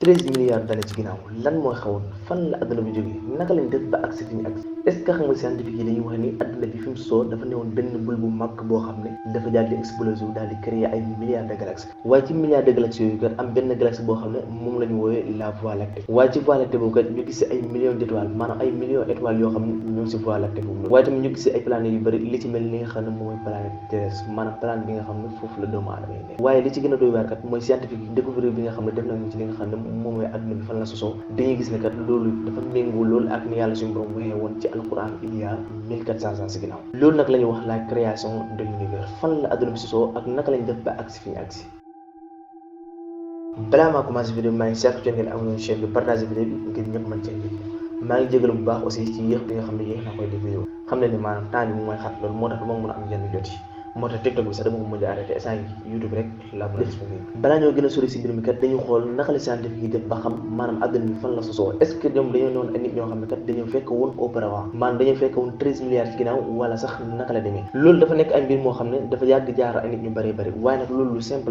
13 milliards d'années ci ginnaaw lan mooy xewoon fan la adduna bi jógee naka lañ def ba agsi fi ñu agsi est-ce que xam nga scientifique yi dañuy wax ni adduna bi fi mu soo dafa newoon benn bul bu mag boo xam ne dafa daal di explosé wu daal di créer ay milliards de galaxies waaye ci milliards de galaxies yooyu kat am benn galaxie boo xam ne moom la ñu woowee la Voie lactée waaye ci Voie lactée boobu kat ñu gis ay millions d'étoiles maanaam ay millions étoiles yoo xam ne ñoo ngi si Voie lactée boobu waaye tamit ñu gis ay planètes yu bëri li ci mel li nga xam ne moom mooy planète terrestre maanaam planète bi nga xam ne foofu la doomu aadama yi nekk waaye li ci gën a doy waar kat mooy scientifique yi découvrir bi nga xam ne def nañu ci li nga xam ne moom mooy adduna bi fan la sosoo dañuy gis ne kat loolu dafa méngoo loolu ak ni yàlla suñu borom waxee woon ci alquran il y a 1400 ans si ginnaaw loolu nag la ñuy wax la création de l'univers fan la adduna bi sosoo ak naka lañ def ba agsi fi ñu agsi balaa maa commencé vidéo maa ngi sàkku ci ngeen am chaîne bi partage vidéo bi ngir ñëpp mën cee maa ngi jégalu bu baax aussi ci yéex bi nga xam ne yéex naa koy def vidéo xam ne ni maanaam temps bi mooy xat loolu moo tax du ma mën a am yenn jot yi moo tax TikTok bi sax dama ko mujj arrêté instant yi YouTube rek laa mën a disponible balaa ñoo gën a sori si mbir mi kat dañu xool naka la scientifique yi def ba xam maanaam adduna bi fan la sosoo est ce que ñoom dañoo noon ay nit ñoo xam ne kat dañoo fekk woon auparavant maanaam dañoo fekk woon 13 milliards ci ginnaaw wala sax naka la demee loolu dafa nekk ay mbir moo xam ne dafa yàgg jaar ay nit ñu bëree bëri waaye nag loolu lu simple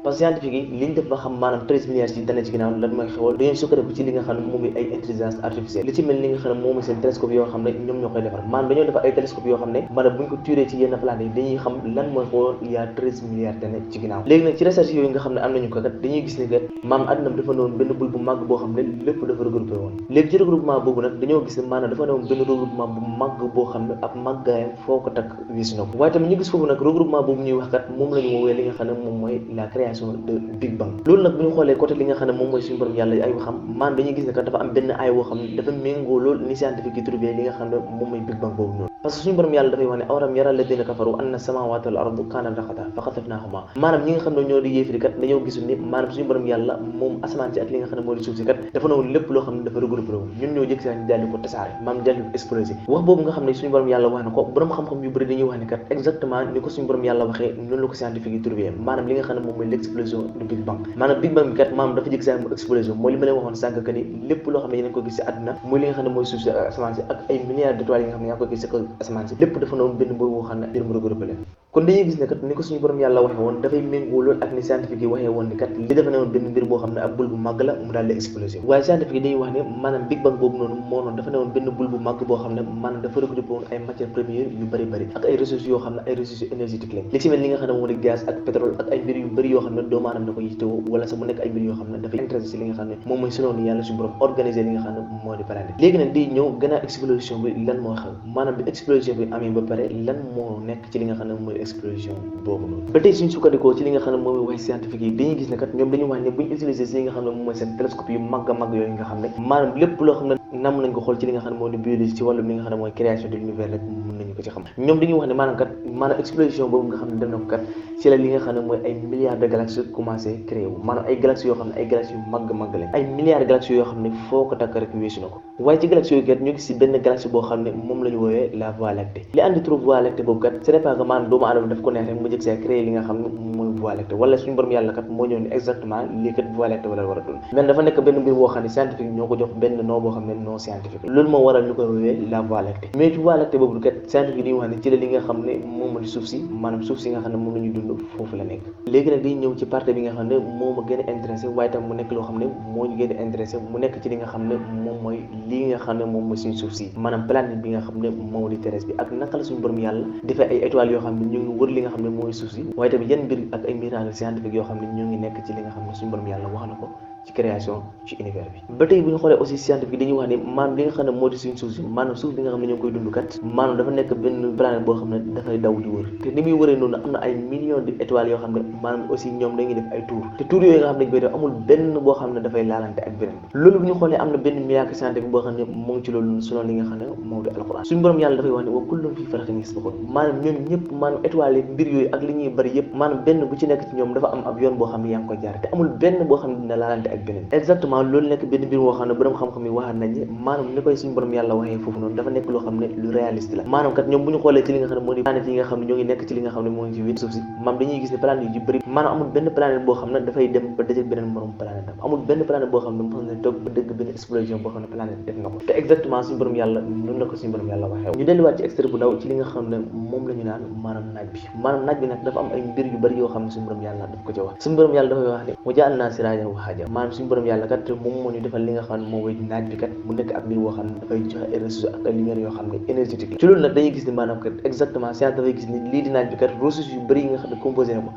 parce que scientifique yi liñ def ba xam maanaam 13 milliards ci dana ci ginnaaw lan mooy xewal dañoo sukkandiku ci li nga xam ne moom ay intelligence artificielle li ci mel li nga xam ne moom seen télescope yoo xam ne ñoom ñoo koy defar maanaam dañoo defar ay télescope yoo xam ne maanaam buñ ko turé ci yenn planètes yi dañuy xam lan mooy xewal il y a 13 milliards d'années ci ginnaaw léegi nag ci recherche yooyu nga xam ne am nañu ko kat dañuy gis ne kat maam àdduna dafa newoon benn bul bu màgg boo xam ne lépp dafa regroupé woon léegi ci regroupement boobu nag dañoo gis ne maanaam dafa newoon benn regroupement bu màgg boo xam ne ab màggaayam foo ko takk wiis na ko waaye tamit ñu gis foofu nag regroupement boobu ñuy wax kat moom la ñu woowee li nga xam ne moom mooy la création de Big Bang loolu nag bu ñu xoolee côté li nga xam ne moom mooy suñu borom yàlla ay waxam maanaam dañuy gis ne kat dafa am benn ay woo xam ne dafa méngoo loolu ni scientifique yi trouvé li nga xam ne moom mooy Big Bang boobu noonu parce que suñu borom yàlla dafay wax ne awram yara alladina kafaru anna samawati wal ardu kaanat ratqan fa xasafnahuma maanaam ñi nga xam ne ñoo di yéefiri kat dañoo gisul ni maanaam suñu borom yàlla moom asamaan si ak li nga xam ne moo di suuf si kat dafa noonu lépp loo xam ne dafa regroupé wu ñun ñoo jëkk si ñu daldi ko tasaare maanaam daldi ko explosé wax boobu nga xam ne suñu borom yàlla wax na ko borom xam-xam yu bëri dañuy wax ne kat exactement ni ko suñu borom yàlla waxee noonu la ko scientifique yi trouvé maanaam li nga xam ne moom mooy l'explosion du Big Bang maanaam Big Bang bi kat maanaam dafa jëkk si mu explosion mooy li ma leen waxoon sànq que ni lépp loo xam ne yéen ko gis si àdduna muy li nga xam ne mooy suuf si ak asamaan si ak ay milliards d'étoiles yi nga xam ne yaa ko gis si ko asamaan si lépp dafa noonu benn boobu xam ne mbir mu regroupé leen kon dañuy gis ne kat ni ko suñu borom yàlla waxee woon dafay méngoo loolu ak ni scientifique yi waxee woon ni kat li dafa ne woon benn mbir boo xam ne ab bul bu màgg la mu daal di explosé waaye scientifique yi dañuy wax ne maanaam Big Bang boobu noonu moo noonu dafa ne woon benn bul bu màgg boo xam ne maanaam dafa regroupé woon ay matières premières yu bëri bëri ak ay ressources yoo xam ne ay ressources énergétiques lañ li ci mel li nga xam ne moom di gaz ak pétrole ak ay mbir yu bëri yoo xam ne doomu aadama da ko yittewoo wala sax mu nekk ay mbir yoo xam ne dafay intéressé si li nga xam ne moom mooy selon ni yàlla suñu borom organisé li nga xam ne moo di planète léegi nag di ñëw gën a explosion bi lan moo xew maanaam bi explosion bi amee ba pare lan moo nekk ci li nga xam ne mooy explosion boobu noonu ba tey suñu sukkandikoo ci li nga xam ne moom mooy wax scientifique yi dañuy gis ne kat ñoom dañuy wax ne buñ utiliser si li nga xam ne moom mooy seen télescope yu mag a mag yooyu nga xam ne maanaam lépp loo xam ne nam nañ ko xool ci li nga xam ne moo di biologie ci wàllum li nga xam ne mooy création de l'univers rek mën nañu ko ci xam ñoom dañuy wax ne maanaam kat maanaam explosion boobu nga xam ne dem na ko kat ci la li nga xam ne mooy ay milliards de galaxies commencé créé wu maanaam ay galaxies yoo xam ne ay galaxies yu mag lañ ay milliards de galaxies yoo xam ne foo ko takk rek weesu na ko waaye ci galaxies yooyu kat ñu gis si benn galaxie boo xam ne moom la ñu woowee la Voie lactée li andi trop Voie lactée boobu kat ce n'est pas que maanaam doomu aadama daf ko neex rek mu jëg see créé li nga xam ne mooy Voie lactée wala suñu borom yàlla kat moo ñëw ni exactement lii kat Voie lactée wala war a doon mais dafa nekk benn mbir boo xam ne scientifique ñoo ko jox benn nom boo xam ne non scientifique loolu moo waral ñu koy woowee la Voie lactée mais ci Voie lactée boobu kat scientifique dañuy wax ne ci la li nga xam ne moom moo di suuf si maanaam suuf si nga xam ne moom la ñu dund foofu la nekk léegi nag dañuy ñëw ci partie bi nga xam ne moo ma gën a intéressé waaye tam mu nekk loo xam ne moo ñu gën a intéressé mu nekk ci li nga xam ne moom mooy lii nga xam ne moom mooy suñu suuf si maanaam planète bi nga xam ne moom di terrestre bi ak naka la suñu borom yàlla defee ay étoiles yoo xam ne ñu ngi wër li nga xam ne mooy suuf si waaye tamit yan mbir ak ay miracle scientifique yoo xam ne ñu ngi nekk ci li nga xam ne suñu borom yàlla wax na ko ci création ci univers bi ba tey bu ñu xoolee aussi scientifique dañuy wax ne maanaam li nga xam ne moo di suñu suuf si maanaam suuf bi nga xam ne ñoo ngi koy dund kat maanaam dafa nekk benn planète boo xam ne dafay daw di wër te ni muy wëree noonu am na ay millions d'étoiles yoo xam ne maanaam aussi ñoom dañuy def ay tour te tour yooyu nga xam ne dañ koy def amul benn boo xam ne dafay laalante ak beneen loolu bu ñu xoolee am na benn miracle scientifique boo xam ne moo ngi ci loolu selon li nga xam ne moo di alxuraan suñu borom yàlla dafay wax ne wa kullun fii falakin yasbahuun maanaam ñoom ñëpp maanaam étoiles yi mbir yooyu ak li ñuy bëri yëpp maanaam benn bu ci nekk ci ñoom dafa am ab yoon boo xam ne yaa ngi koy jaar te amul benn boo xam ne dina laalante ak beneen exactement loolu nekk benn mbir moo xam ne borom xam-xam yi waxaat nañ maanaam ni koy suñu borom yàlla waxee foofu noonu dafa nekk loo xam ne lu réaliste la maanaam kat ñoom bu ñu xoolee ci li nga xam ne moo di planète yi nga xam ne ñoo ngi nekk ci li nga xam ne moo ngi ci biir suuf si maanaam dañuy gis ne planète yu bëri maanaam amul benn planète boo xam ne dafay dem ba dajeg beneen morom planète am amul benn planète boo xam ne mos na toog ba dëgg benn explosion boo xam ne planète def na ko te exactement suñu borom yàlla noonu la ko suñu borom yàlla waxee ñu delluwaat ci extrait bu ndaw ci li nga xam ne moom la ñu naan maanaam naaj bi nag dafa am ay mbir yu bëri yoo xam ne suñu borom yàlla daf ko ci wax suñu borom yàlla dafay wax ne wa ja'alnaa siraajan wahhaajan maanaam suñu borom yàlla kat moom moo ñu defal li nga xam ne moo mooy naaj bi kat mu nekk ab mbir boo xam ne dafay joxe ay ressources ak ay lumière yoo xam ne énergétique la ci loolu nag dañuy gis ni maanaam kat exactement science dafay gis ni lii di naaj bi kat ressources yu bëri yi nga xam ne composé na ko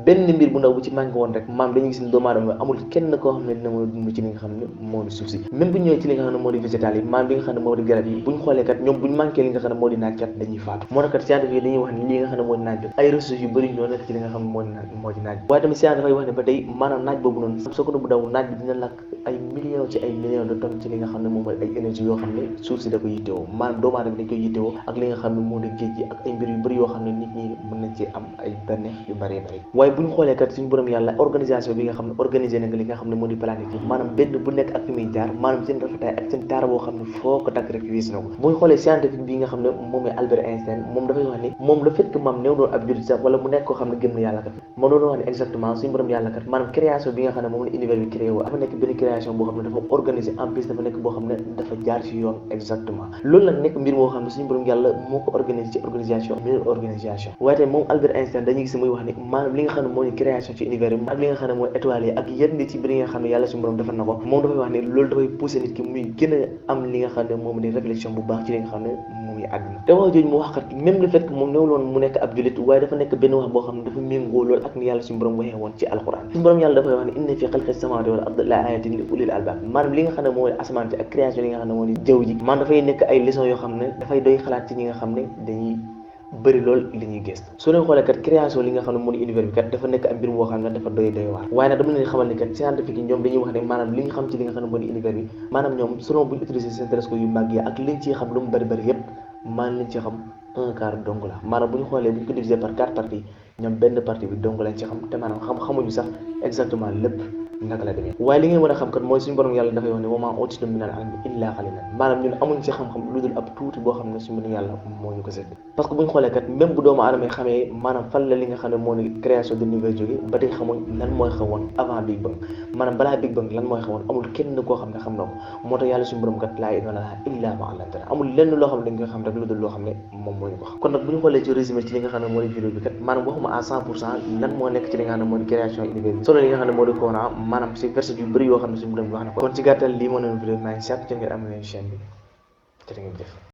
benn mbir bu ndaw bu ci manqué woon rek maam dañuy gis ni doomu aadama amul kenn koo xam ne dina mën a dund ci li nga xam ne moo di suuf si même bu ñëwee ci li nga xam ne moo di végétal yi maam li nga xam ne moo di garab yi buñ xoolee kat ñoom buñ manqué li nga xam ne moo di naaj kat dañuy faatu moo tax kat scientifique yi dañuy wax ne li nga xam ne moo di naaj bi ay ressources yu bëri ñoo nekk ci li nga xam ne moo di naaj waaye tamit science dafay wax ne ba tey maanaam naaj boobu noonu soo ko bu daw naaj bi dina lakk ay millions ci ay millions de tonnes ci li nga xam ne moom mooy ay énergie yoo xam ne suuf si da ko yittewoo maanaam doomu aadama dañ koy yittewoo ak li nga xam ne moo di géej gi ak ay mbir yu bëri yoo xam ne nit ñi mën nañ ci am ay bànneex yu bëree bëri waaye bu ñu xoolee kat suñu borom yàlla organisation bi nga xam ne organisé na nga li nga xam ne moo di planète yi maanaam benn bu nekk ak fi muy jaar maanaam seen rafetaay ak seen taar boo xam ne foo ko takk rek wiis na ko bu ñu xoolee scientifique bi nga xam ne moom mooy Albert Einstein moom dafay wax ni moom le fait que maam néew doon ab jullit sax wala mu nekk koo xam ne gëm na yàlla kat moom doon wax ne exactement suñu borom yàlla kat maanaam création bi nga xam ne moom la univers bi créé woo dafa nekk benn création boo xam ne dafa organisé en plus dafa nekk boo xam ne dafa jaar ci yoon exactement loolu nag nekk mbir moo xam ne suñu borom yàlla moo ko organisé ci organisation meilleure organisation waaye tey moom Albert Einstein dañuy gis muy wax ni maanaam li nga xam ne moo di création ci univers bi ak li nga xam ne mooy étoiles yi ak yenn ci biir yi nga xam ne yàlla suñu borom defal na ko moom dafay wax ne loolu dafay pousser nit ki muy gën a am li nga xam ne moom di réflexion bu baax ci li nga xam ne moom yi àdduna te wax jooju mu wax kat même le fait que moom newuloon mu nekk ab jullit waaye dafa nekk benn wax boo xam ne dafa méngoo loolu ak ni yàlla suñu borom waxee woon ci alquran suñu borom yàlla dafay wax ne inna fi xalqi samawati wal ardi la ayatin li ulil albab maanaam li nga xam ne mooy asamaan ci ak création li nga xam ne moo di jaww ji maanaam dafay nekk ay leçons yoo xam ne dafay doy xalaat ci ñi nga xam ne dañuy bëri lool li ñuy gëstu soo leen xoolee kat création li nga xam ne moo di univers bi kat dafa nekk am mbir boo xam ne dafa doy waar waaye nag dama leen xamal ne kat scientifique yi ñoom dañuy wax ne maanaam li nga xam ci li nga xam ne moo di univers bi maanaam ñoom selon bu ñu utiliser seen télescope yu mag yi ak liñ ciy xam lu mu bëri yépp maanaam liñ ci xam un quart dong la maanaam bu ñu xoolee bu ñu ko diviser par 4 parties ñoom benn partie bi dong lañ ci xam te maanaam xamuñu sax exactement lépp naka la demee waaye li ngeen mën a xam kat mooy suñu borom yàlla dafay wax ne wa maa utiitum minal ilmi illaa qaliilan maanaam ñun amuñ ci xam-xam lu dul ab tuuti boo xam ne suñu borom yàlla moo ñu ko sédd parce que bu ñu xoolee kat même bu doomu aadama yi xamee maanaam fan la li nga xam ne moo ni création de l'univers jóge ba tey xamuñ lan mooy xewoon avant Big Bang maanaam balaa Big Bang lan mooy xewoon amul kenn koo xam ne xam na ko moo tax yàlla suñu borom kat laa ilma lanaa illaa maa allamtanaa amul lenn loo xam ne dañ koy xam rek lu dul loo xam ne moom moo ñu ko xam kon nag bu ñu xoolee ci résumé ci li nga xam ne moo di vidéo bi kat maanaam waxuma à 100% lan moo nekk ci li nga xam ne moo di création univers bi solo li nga xam ne moo di Coran maanaam si verset yu bëri yoo xam ne suñu borom wax na ko kon ci gàttal lii moo doon vidéo maa ngi sàkk ci ngeen am leen chaîne bi jërë ngeen jëf